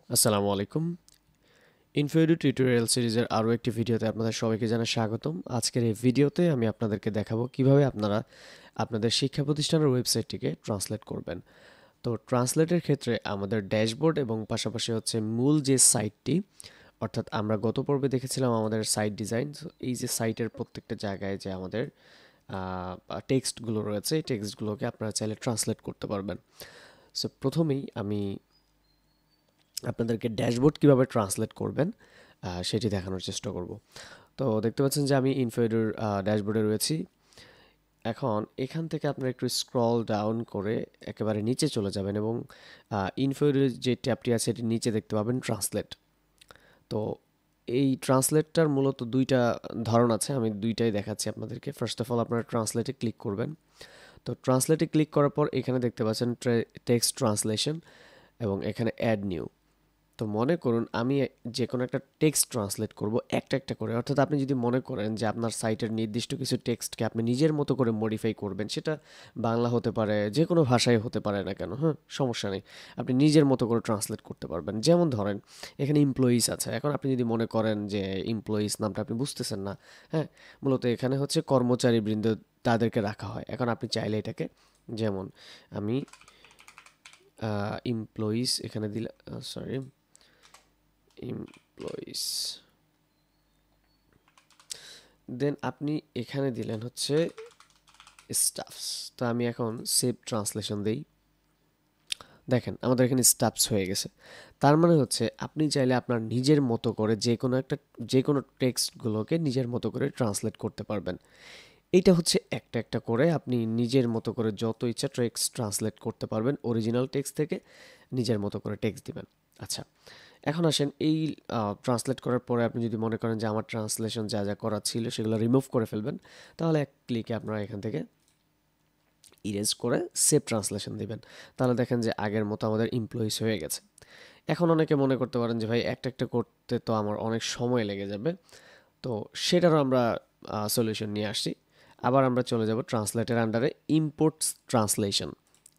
আসসালামু আলাইকুম। ইনফোএডু টিউটোরিয়াল সিরিজের আরও একটি ভিডিওতে আপনাদের সবাইকে জানাই স্বাগতম। আজকের এই ভিডিওতে আমি আপনাদেরকে দেখাবো কিভাবে আপনারা আপনাদের শিক্ষা প্রতিষ্ঠানের ওয়েবসাইটটিকে ট্রান্সলেট করবেন। তো ট্রান্সলেটের ক্ষেত্রে আমাদের ড্যাশবোর্ড এবং পাশাপাশি হচ্ছে মূল যে সাইটটি, অর্থাৎ আমরা গত পর্বে দেখেছিলাম আমাদের সাইট ডিজাইন। এই যে সাইটের প্রত্যেকটা জায়গায় যে আমাদের টেক্সটগুলো রয়েছে, এই টেক্সটগুলোকে আপনারা চাইলে ট্রান্সলেট করতে পারবেন। সো প্রথমেই আমি আপনাদেরকে ড্যাশবোর্ড কিভাবে ট্রান্সলেট করবেন সেটি দেখানোর চেষ্টা করব। তো দেখতে পাচ্ছেন যে আমি ইনফোএডুর ড্যাশবোর্ডে রয়েছি। এখন এখান থেকে আপনারা একটু স্ক্রল ডাউন করে একেবারে নিচে চলে যাবেন এবং ইনফোএডুর যে ট্যাবটি আছে এটির নিচে দেখতে পাবেন ট্রান্সলেট। তো এই ট্রান্সলেটটার মূলত দুইটা ধরন আছে, আমি দুইটাই দেখাচ্ছি আপনাদেরকে। ফার্স্ট অফ অল আপনারা ট্রান্সলেটে ক্লিক করবেন। তো ট্রান্সলেটে ক্লিক করার পর এখানে দেখতে পাচ্ছেন টেক্সট ট্রান্সলেশন এবং এখানে অ্যাড নিউ। তো মনে করুন আমি যে কোনো একটা টেক্সট ট্রান্সলেট করব একটা একটা করে, অর্থাৎ আপনি যদি মনে করেন যে আপনার সাইটের নির্দিষ্ট কিছু টেক্সটকে আপনি নিজের মতো করে মডিফাই করবেন, সেটা বাংলা হতে পারে, যে কোনো ভাষায় হতে পারে না কেন, হ্যাঁ, সমস্যা নেই, আপনি নিজের মতো করে ট্রান্সলেট করতে পারবেন। যেমন ধরেন এখানে এমপ্লয়িজ আছে, এখন আপনি যদি মনে করেন যে এমপ্লয়িজ নামটা আপনি বুঝতেছেন না, হ্যাঁ, মূলত এখানে হচ্ছে কর্মচারীবৃন্দ, তাদেরকে রাখা হয়। এখন আপনি চাইলে এটাকে, যেমন আমি এমপ্লয়িজ এখানে দিলে, সরি, এমপ্লয়িজ, দেন আপনি এখানে দিলেন হচ্ছে স্টাফস। তো আমি এখন সেভ ট্রান্সলেশন দেই। দেখেন আমাদের এখানে স্টাফস হয়ে গেছে। তার মানে হচ্ছে আপনি চাইলে আপনার নিজের মতো করে যে কোনো টেক্সটগুলোকে নিজের মতো করে ট্রান্সলেট করতে পারবেন। এইটা হচ্ছে একটা একটা করে আপনি নিজের মতো করে যত ইচ্ছা টেক্সট ট্রান্সলেট করতে পারবেন। অরিজিনাল টেক্সট থেকে নিজের মতো করে টেক্সট দিবেন। আচ্ছা, এখন আসেন এই ট্রান্সলেট করার পরে আপনি যদি মনে করেন যে আমার ট্রান্সলেশন যা যা করা ছিল সেগুলো রিমুভ করে ফেলবেন, তাহলে এক ক্লিকে আপনারা এখান থেকে ইরেজ করে সেভ ট্রান্সলেশন দিবেন। তাহলে দেখেন যে আগের মতো আমাদের এমপ্লয়িজ হয়ে গেছে। এখন অনেকে মনে করতে পারেন যে ভাই একটা একটা করতে তো আমার অনেক সময় লেগে যাবে। তো সেটারও আমরা সলিউশন নিয়ে আসছি। আবার আমরা চলে যাব ট্রান্সলেটের আন্ডারে ইম্পোর্টস ট্রান্সলেশন,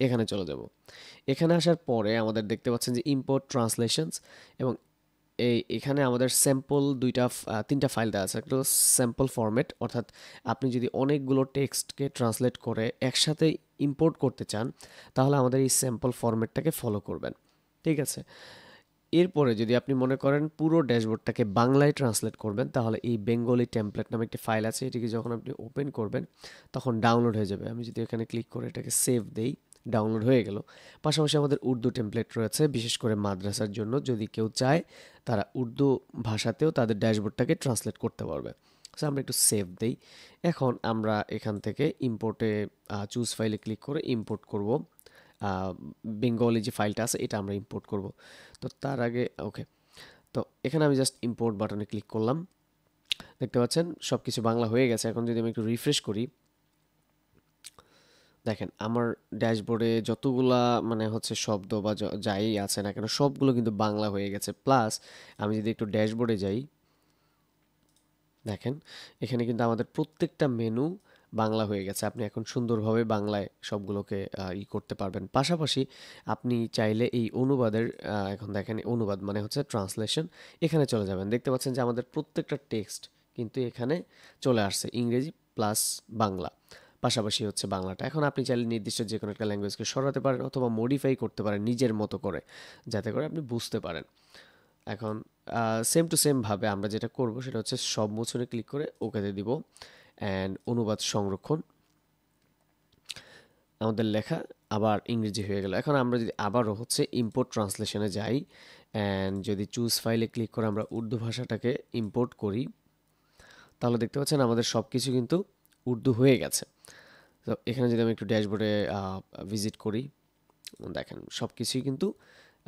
এখানে চলে যাব। এখানে আসার পরে আমাদের দেখতে পাচ্ছেন যে ইম্পোর্ট ট্রান্সলেশনস এবং এখানে আমাদের স্যাম্পল তিনটা ফাইল দেওয়া আছে। একটা স্যাম্পল ফরম্যাট, অর্থাৎ আপনি যদি অনেকগুলো টেক্সটকে ট্রান্সলেট করে একসাথে ইম্পোর্ট করতে চান, তাহলে আমাদের এই স্যাম্পল ফরম্যাটটাকে ফলো করবেন। ঠিক আছে। এরপরে যদি আপনি মনে করেন পুরো ড্যাশবোর্ডটাকে বাংলায় ট্রান্সলেট করবেন, তাহলে এই বেঙ্গলি টেমপ্লেট নামে একটি ফাইল আছে, এটিকে যখন আপনি ওপেন করবেন তখন ডাউনলোড হয়ে যাবে। আমি যদি এখানে ক্লিক করে এটাকে সেভ দেই, ডাউনলোড হয়ে গেল। পাশাপাশি আমাদের উর্দু টেমপ্লেট রয়েছে, বিশেষ করে মাদ্রাসার জন্য, যদি কেউ চায় তারা উর্দু ভাষাতেও তাদের ড্যাশবোর্ডটাকে ট্রান্সলেট করতে পারবে। সো আমরা একটু সেভ দেই। এখন আমরা এখান থেকে ইম্পোর্টে চুজ ফাইলে ক্লিক করে ইম্পোর্ট করব বেঙ্গলি যে ফাইলটা আছে, এটা আমরা ইম্পোর্ট করব। তো তার আগে ওকে, তো এখানে আমি জাস্ট ইম্পোর্ট বাটনে ক্লিক করলাম। দেখতে পাচ্ছেন সব কিছু বাংলা হয়ে গেছে। এখন যদি আমি একটু রিফ্রেশ করি, দেখেন আমার ড্যাশবোর্ডে যতগুলা মানে হচ্ছে শব্দ বা যাই আছে না কেন সবগুলো কিন্তু বাংলা হয়ে গেছে। প্লাস আমি যদি একটু ড্যাশবোর্ডে যাই, দেখেন এখানে কিন্তু আমাদের প্রত্যেকটা মেনু বাংলা হয়ে গেছে। আপনি এখন সুন্দরভাবে বাংলায় সবগুলোকে করতে পারবেন। পাশাপাশি আপনি চাইলে এই অনুবাদের, এখন দেখেন অনুবাদ মানে হচ্ছে ট্রান্সলেশন, এখানে চলে যাবেন। দেখতে পাচ্ছেন যে আমাদের প্রত্যেকটা টেক্সট কিন্তু এখানে চলে আসছে, ইংরেজি প্লাস বাংলা, পাশাপাশি হচ্ছে বাংলাটা। এখন আপনি চাইলে নির্দিষ্ট যে কোনো একটা ল্যাঙ্গুয়েজকে সরাতে পারেন অথবা মডিফাই করতে পারেন নিজের মতো করে, যাতে করে আপনি বুঝতে পারেন। এখন সেম টু সেম ভাবে আমরা যেটা করব সেটা হচ্ছে সব মোশনে ক্লিক করে ওকেতে দিব অ্যান্ড অনুবাদ সংরক্ষণ। আমাদের লেখা আবার ইংরেজি হয়ে গেল। এখন আমরা যদি আবারও হচ্ছে ইম্পোর্ট ট্রান্সলেশনে যাই অ্যান্ড যদি চুজ ফাইলে ক্লিক করে আমরা উর্দু ভাষাটাকে ইম্পোর্ট করি, তাহলে দেখতে পাচ্ছেন আমাদের সব কিছু কিন্তু উর্দু হয়ে গেছে। তো এখানে যদি আমি একটু ড্যাশবোর্ডে ভিজিট করি, দেখেন সব কিছুই কিন্তু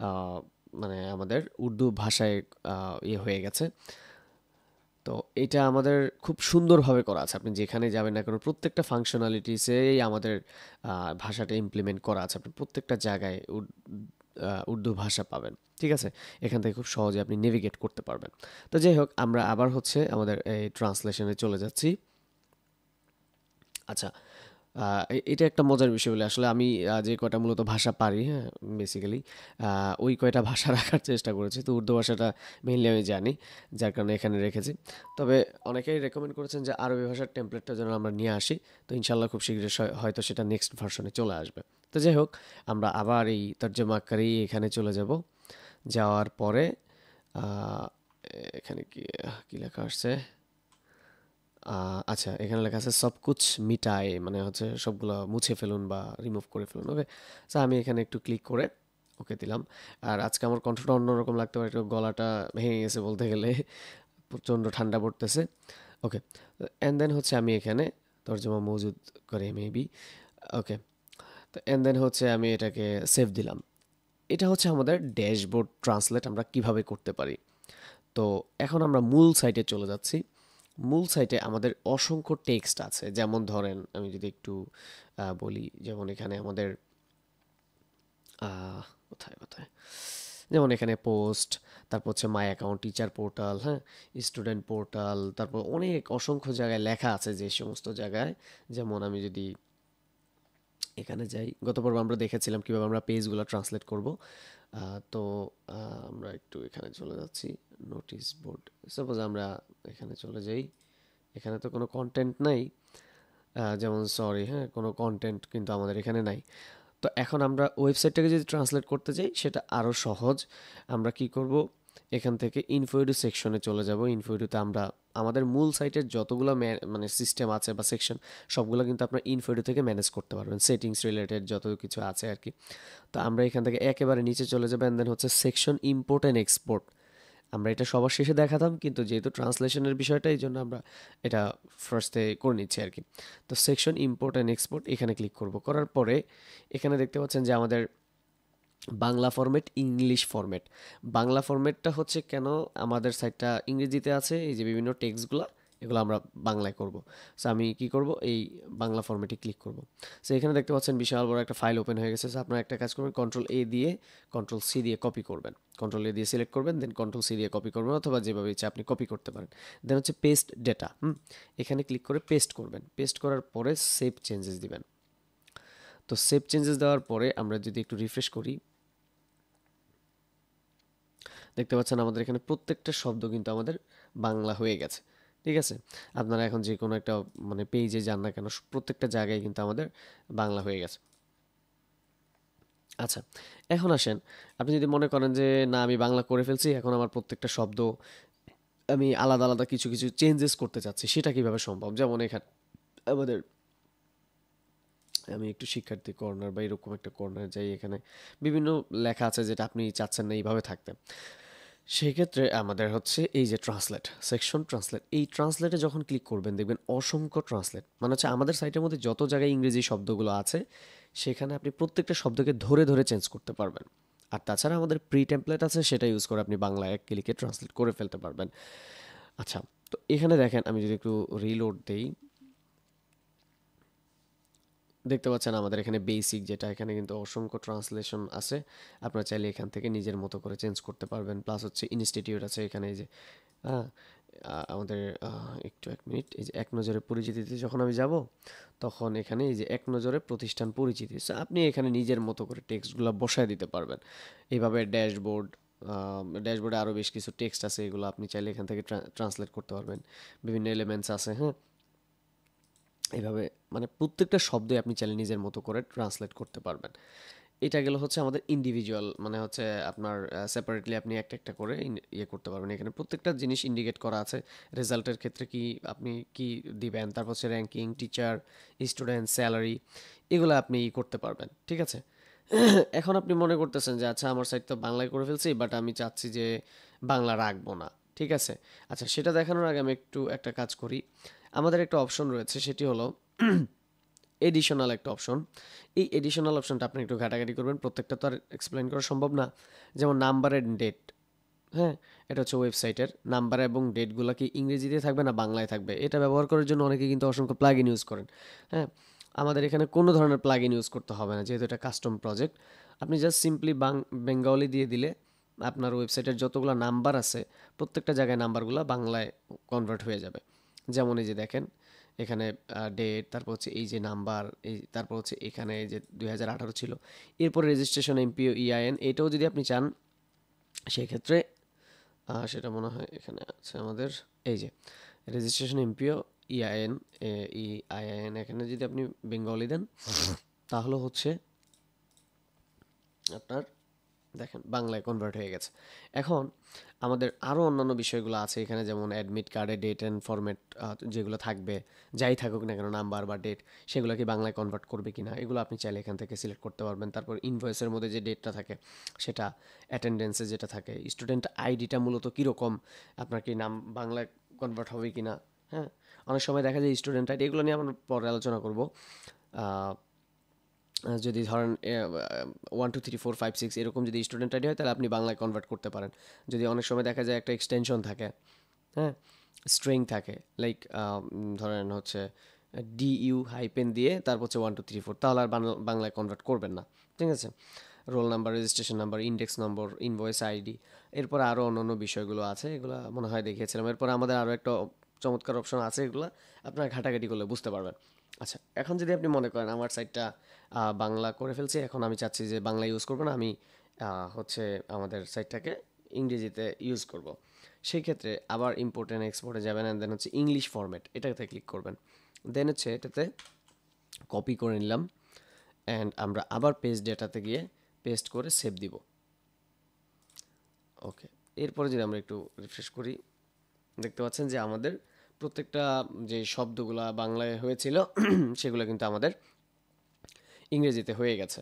আহ, মানে আমাদের উর্দু ভাষায় হয়ে গেছে। তো এটা আমাদের খুব সুন্দরভাবে করা আছে। আপনি যেখানে যাবেন না কেন প্রত্যেকটা ফাংশনালিটিসেই আমাদের ভাষাটা ইমপ্লিমেন্ট করা আছে। আপনি প্রত্যেকটা জায়গায় উর্দু ভাষা পাবেন। ঠিক আছে? এখান থেকে খুব সহজে আপনি নেভিগেট করতে পারবেন। তো যাই হোক, আমরা আবার হচ্ছে আমাদের এই ট্রান্সলেশনে চলে যাচ্ছি। আচ্ছা, এটা একটা মজার বিষয় বলে আসলে আমি যে কয়টা মূলত ভাষা পারি, হ্যাঁ, বেসিক্যালি ওই কয়টা ভাষা রাখার চেষ্টা করেছি। তো উর্দু ভাষাটা মেইনলি আমি জানি, যার কারণে এখানে রেখেছি। তবে অনেকেই রেকমেন্ড করেছেন যে আরবি ভাষার টেমপ্লেটটা যেন আমরা নিয়ে আসি। তো ইনশাল্লাহ খুব শীঘ্রই হয়তো সেটা নেক্সট ভার্সনে চলে আসবে। তো যাই হোক, আমরা আবার এই তর্জমাকারী এখানে চলে যাব। যাওয়ার পরে আহ, এখানে কি কি লেখা আসছে? আচ্ছা, এখানে লেখা আছে সব কুছ মিটায়, মানে হচ্ছে সবগুলো মুছে ফেলুন বা রিমুভ করে ফেলুন। ওকে, তো আমি এখানে একটু ক্লিক করে ওকে দিলাম। আর আজকে আমার কণ্ঠটা অন্যরকম লাগতে পারে, একটু গলাটা ভেঙে গেছে বলতে গেলে, প্রচণ্ড ঠান্ডা পড়তেছে। ওকে, অ্যান্ড দেন হচ্ছে আমি এখানে তর্জমা মজুদ করে মেবি। ওকে, তো অ্যান্ড দেন হচ্ছে আমি এটাকে সেভ দিলাম। এটা হচ্ছে আমাদের ড্যাশবোর্ড ট্রান্সলেট আমরা কিভাবে করতে পারি। তো এখন আমরা মূল সাইটে চলে যাচ্ছি। মূল সাইটে আমাদের অসংখ্য টেক্সট আছে, যেমন ধরেন আমি যদি একটু বলি, যেমন এখানে আমাদের আহ, কোথায় কোথায়, যেমন এখানে পোস্ট, তারপর হচ্ছে মাই অ্যাকাউন্ট, টিচার পোর্টাল, হ্যাঁ, স্টুডেন্ট পোর্টাল, তারপর অনেক অসংখ্য জায়গায় লেখা আছে যে সমস্ত জায়গায়। যেমন আমি যদি এখানে যাই, গত পর্ব আমরা দেখেছিলাম কিভাবে আমরা পেজগুলো ট্রান্সলেট করব। তো আমরা একটু এখানে চলে যাচ্ছি, নোটিশ বোর্ড। সাপোজ আমরা এখানে চলে যাই, এখানে তো কোনো কন্টেন্ট নাই, যেমন সরি, হ্যাঁ, কোনো কন্টেন্ট কিন্তু আমাদের এখানে নাই। তো এখন আমরা ওয়েবসাইটটাকে যদি ট্রান্সলেট করতে যাই সেটা আরও সহজ। আমরা কি করব, এখান থেকে ইনফোইডু সেকশনে চলে যাব। ইনফোইডুতে আমরা আমাদের মূল সাইটের যতগুলো মানে সিস্টেম আছে বা সেকশন, সবগুলো কিন্তু আপনার ইনফোইডু থেকে ম্যানেজ করতে পারবেন, সেটিংস রিলেটেড যত কিছু আছে আর কি। তো আমরা এখান থেকে একেবারে নিচে চলে যাবো, অ্যান্ড দেন হচ্ছে সেকশন ইম্পোর্ট অ্যান্ড এক্সপোর্ট। আমরা এটা সবার শেষে দেখাতাম, কিন্তু যেহেতু ট্রান্সলেশনের বিষয়টা, এই জন্য আমরা এটা ফার্স্টে করে নিচ্ছি আর কি। তো সেকশন ইম্পোর্ট অ্যান্ড এক্সপোর্ট এখানে ক্লিক করব। করার পরে এখানে দেখতে পাচ্ছেন যে আমাদের Bangla format, English format. Bangla ফরম্যাটটা হচ্ছে কেন আমাদের সাইটটা ইংরেজিতে আছে, এই যে বিভিন্ন টেক্সটগুলো, এগুলো আমরা বাংলায় করব। সো আমি কি করব, এই বাংলা ফরম্যাটে ক্লিক করব। সো এখানে দেখতে পাচ্ছেন বিশাল বড় একটা ফাইল ওপেন হয়ে গেছে। সো আপনারা একটা কাজ করবেন, কন্ট্রোল এ দিয়ে কন্ট্রোল সি দিয়ে কপি করবেন। কন্ট্রোল এ দিয়ে সিলেক্ট করবেন, দেন কন্ট্রোল সি দিয়ে কপি করবেন, অথবা যেভাবে ইচ্ছা আপনি কপি করতে পারেন। দেন হচ্ছে পেস্ট ডেটা, এখানে ক্লিক করে পেস্ট করবেন। পেস্ট করার পরে সেভ চেঞ্জেস দিবেন। তো সেভ চেঞ্জেস দেওয়ার পরে আমরা যদি একটু রিফ্রেশ করি, দেখতে পাচ্ছেন আমাদের এখানে প্রত্যেকটা শব্দ কিন্তু আমাদের বাংলা হয়ে গেছে। ঠিক আছে, আপনারা এখন যে কোনো একটা মানে পেজে যান না কেন, প্রত্যেকটা জায়গায় কিন্তু আমাদের বাংলা হয়ে গেছে। আচ্ছা, এখন আসেন, আপনি যদি মনে করেন যে না আমি বাংলা করে ফেলছি, এখন আমার প্রত্যেকটা শব্দ আমি আলাদা আলাদা কিছু কিছু চেঞ্জেস করতে চাচ্ছি, সেটা কিভাবে সম্ভব? যেমন এখানে আমাদের, আমি একটু শিক্ষার্থী কর্নার বা এরকম একটা কর্নার যাই, এখানে বিভিন্ন লেখা আছে যেটা আপনি চাচ্ছেন না এইভাবে থাকতে। সেই ক্ষেত্রে আমাদের হচ্ছে এই যে ট্রান্সলেট সেকশন, ট্রান্সলেট, এই ট্রান্সলেটে যখন ক্লিক করবেন দেখবেন অসংখ্য ট্রান্সলেট, মানে হচ্ছে আমাদের সাইটের মধ্যে যত জায়গায় ইংরেজি শব্দগুলো আছে সেখানে আপনি প্রত্যেকটা শব্দকে ধরে ধরে চেঞ্জ করতে পারবেন। আর তাছাড়া আমাদের প্রি টেমপ্লেট আছে, সেটা ইউজ করে আপনি বাংলা এক ক্লিকে ট্রান্সলেট করে ফেলতে পারবেন। আচ্ছা, তো এখানে দেখেন আমি যদি একটু রিলোড দেই, দেখতে পাচ্ছেন আমাদের এখানে বেসিক যেটা, এখানে কিন্তু অসংখ্য ট্রান্সলেশন আছে। আপনারা চাইলে এখান থেকে নিজের মতো করে চেঞ্জ করতে পারবেন। প্লাস হচ্ছে ইনস্টিটিউট আছে এখানে, এই যে হ্যাঁ, আমাদের একটু এক মিনিট, এই যে এক নজরে পরিচিতিতে যখন আমি যাব, তখন এখানে এই যে এক নজরে প্রতিষ্ঠান পরিচিতি, So, আপনি এখানে নিজের মতো করে টেক্সটগুলো বসায় দিতে পারবেন। এইভাবে ড্যাশবোর্ড, ড্যাশবোর্ডে আরও বেশ কিছু টেক্সট আছে, এগুলো আপনি চাইলে এখান থেকে ট্রান্সলেট করতে পারবেন। বিভিন্ন এলিমেন্টস আছে, হ্যাঁ, এভাবে মানে প্রত্যেকটা শব্দই আপনি চাইলে নিজের মতো করে ট্রান্সলেট করতে পারবেন। এটা গেল হচ্ছে আমাদের ইন্ডিভিজুয়াল, মানে হচ্ছে আপনার সেপারেটলি আপনি একটা একটা করে ইয়ে করতে পারবেন। এখানে প্রত্যেকটা জিনিস ইন্ডিকেট করা আছে। রেজাল্টের ক্ষেত্রে কি আপনি কি দিবেন, তারপর হচ্ছে র্যাঙ্কিং, টিচার, স্টুডেন্ট, স্যালারি, এগুলো আপনি করতে পারবেন। ঠিক আছে, এখন আপনি মনে করতেছেন যে আচ্ছা আমার সাইট তো বাংলায় করে ফেলছি, বাট আমি চাচ্ছি যে বাংলা রাখবো না। ঠিক আছে, আচ্ছা সেটা দেখানোর আগে আমি একটু একটা কাজ করি। আমাদের একটা অপশন রয়েছে, সেটি হলো এডিশনাল একটা অপশন। এই এডিশনাল অপশনটা আপনি একটু ঘাটাঘাটি করবেন, প্রত্যেকটা তো আর এক্সপ্লেন করা সম্ভব না। যেমন নাম্বার অ্যান্ড ডেট, হ্যাঁ, এটা হচ্ছে ওয়েবসাইটের নাম্বার এবং ডেটগুলো কি ইংরেজিতে থাকবে না বাংলায় থাকবে, এটা ব্যবহার করার জন্য অনেকে কিন্তু অসংখ্য প্লাগ ইন ইউজ করেন। হ্যাঁ, আমাদের এখানে কোনো ধরনের প্লাগ ইন ইউজ করতে হবে না, যেহেতু এটা কাস্টম প্রজেক্ট। আপনি জাস্ট সিম্পলি বেঙ্গলি দিয়ে দিলে আপনার ওয়েবসাইটের যতগুলো নাম্বার আছে প্রত্যেকটা জায়গায় নাম্বারগুলো বাংলায় কনভার্ট হয়ে যাবে। যেমন এই যে দেখেন, এখানে ডেট, তারপর হচ্ছে এই যে নাম্বার, এই তারপর হচ্ছে এখানে যে 2018 ছিল, এরপর রেজিস্ট্রেশন এমপিও ইআইএন, এটাও যদি আপনি চান সেক্ষেত্রে সেটা মনে হয় এখানে আছে আমাদের, এই যে রেজিস্ট্রেশন এমপিও ইআইএন, ইআইএন এখানে যদি আপনি বেঙ্গলি দেন তাহলে হচ্ছে আপনার দেখেন বাংলায় কনভার্ট হয়ে গেছে। এখন আমাদের আরও অন্যান্য বিষয়গুলো আছে এখানে, যেমন অ্যাডমিট কার্ডে ডেট অ্যান্ড ফরম্যাট যেগুলো থাকবে, যাই থাকুক না কেন নাম্বার বা ডেট, সেগুলো কি বাংলায় কনভার্ট করবে কিনা এগুলো আপনি চাইলে এখান থেকে সিলেক্ট করতে পারবেন। তারপর ইনভয়েসের মধ্যে যে ডেটটা থাকে সেটা, অ্যাটেন্ডেন্সে যেটা থাকে, স্টুডেন্ট আইডিটা মূলত কীরকম, আপনার কি নাম বাংলায় কনভার্ট হবে কিনা। হ্যাঁ, অনেক সময় দেখা যায় স্টুডেন্ট আইডি, এগুলো নিয়ে আমরা পরে আলোচনা করব। যদি ধরেন 1 2 3 4 5 6 এরকম যদি স্টুডেন্ট আইডি হয় তাহলে আপনি বাংলায় কনভার্ট করতে পারেন। যদি অনেক সময় দেখা যায় একটা এক্সটেনশন থাকে, হ্যাঁ, স্ট্রিং থাকে, লাইক ধরেন হচ্ছে ডিইউ হাইপেন দিয়ে তারপর হচ্ছে 1 2 3 4, তাহলে আর বাংলায় কনভার্ট করবেন না। ঠিক আছে, roll number, registration number, index number, invoice ID, এরপর আরও অন্যান্য বিষয়গুলো আছে, এগুলো মনে হয় দেখিয়েছিলাম। এরপর আমাদের আরও একটা চমৎকার অপশন আছে, এগুলো আপনারা ঘাটাঘাটি করলে বুঝতে পারবেন। আচ্ছা, এখন যদি আপনি মনে করেন আমার সাইটটা বাংলা করে ফেলছি, এখন আমি চাচ্ছি যে বাংলা ইউজ করবো না, আমি হচ্ছে আমাদের সাইটটাকে ইংরেজিতে ইউজ করব, সেই ক্ষেত্রে আবার ইম্পোর্ট অ্যান্ড এক্সপোর্টে যাবেন, অ্যান্ড দেন হচ্ছে ইংলিশ ফরম্যাট, এটাতে ক্লিক করবেন। দেন হচ্ছে এটাতে কপি করে নিলাম, অ্যান্ড আমরা আবার পেস্ট ডেটাতে গিয়ে পেস্ট করে সেভ দিব। ওকে, এরপরে যদি আমরা একটু রিফ্রেশ করি, দেখতে পাচ্ছেন যে আমাদের প্রত্যেকটা যে শব্দগুলো বাংলায় হয়েছিল সেগুলো কিন্তু আমাদের ইংরেজিতে হয়ে গেছে।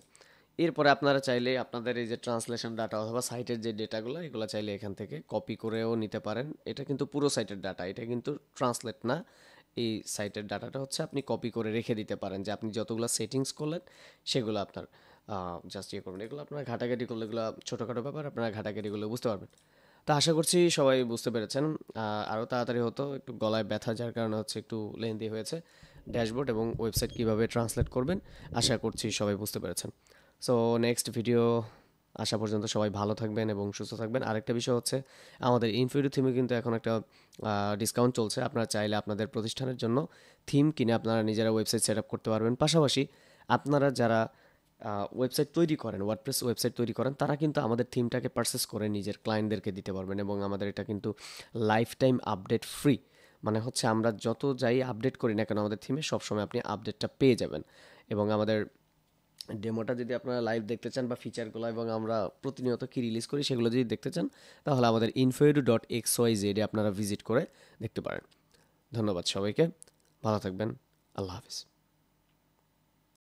এরপরে আপনারা চাইলে আপনাদের এই যে ট্রান্সলেশন ডাটা অথবা সাইটের যে ডেটাগুলো, এগুলো চাইলে এখান থেকে কপি করেও নিতে পারেন। এটা কিন্তু পুরো সাইটের ডাটা, এটা কিন্তু ট্রান্সলেট না। এই সাইটের ডাটাটা হচ্ছে আপনি কপি করে রেখে দিতে পারেন, যে আপনি যতগুলো সেটিংস করলেন সেগুলো আপনার জাস্ট ইয়ে করবেন। এগুলো আপনারা ঘাটাঘাটি করলে, এগুলো ছোটোখাটো ব্যাপার, আপনারা ঘাটাঘাটিগুলো বুঝতে পারবেন। তা আশা করছি সবাই বুঝতে পেরেছেন। আরও তাড়াতাড়ি হতো, একটু গলায় ব্যথা যার কারণে হচ্ছে একটু লেন্দি হয়েছে। ড্যাশবোর্ড এবং ওয়েবসাইট কীভাবে ট্রান্সলেট করবেন আশা করছি সবাই বুঝতে পেরেছেন। সো নেক্সট ভিডিও আসা পর্যন্ত সবাই ভালো থাকবেন এবং সুস্থ থাকবেন। আরেকটা বিষয় হচ্ছে আমাদের ইনফিনিটি থিমে কিন্তু এখন একটা ডিসকাউন্ট চলছে, আপনারা চাইলে আপনাদের প্রতিষ্ঠানের জন্য থিম কিনে আপনারা নিজেরা ওয়েবসাইট সেট আপ করতে পারবেন। পাশাপাশি আপনারা যারা ওয়েবসাইট তৈরি করেন, ওয়ার্ডপ্রেস ওয়েবসাইট তৈরি করেন, তারা কিন্তু আমাদের থিমটাকে পারচেস করে নিজের ক্লায়েন্টদেরকে দিতে পারবেন, এবং আমাদের এটা কিন্তু লাইফ টাইম আপডেট ফ্রি। মানে হচ্ছে আমরা যত যাই আপডেট করি না কেন আমাদের থিমে, সবসময় আপনি আপডেটটা পেয়ে যাবেন। এবং আমাদের ডেমোটা যদি আপনারা লাইভ দেখতে চান বা ফিচারগুলো এবং আমরা প্রতিনিয়ত কী রিলিজ করি সেগুলো যদি দেখতে চান, তাহলে আমাদের info.xyz এ আপনারা ভিজিট করে দেখতে পারেন। ধন্যবাদ সবাইকে, ভালো থাকবেন, আল্লাহ হাফিজ।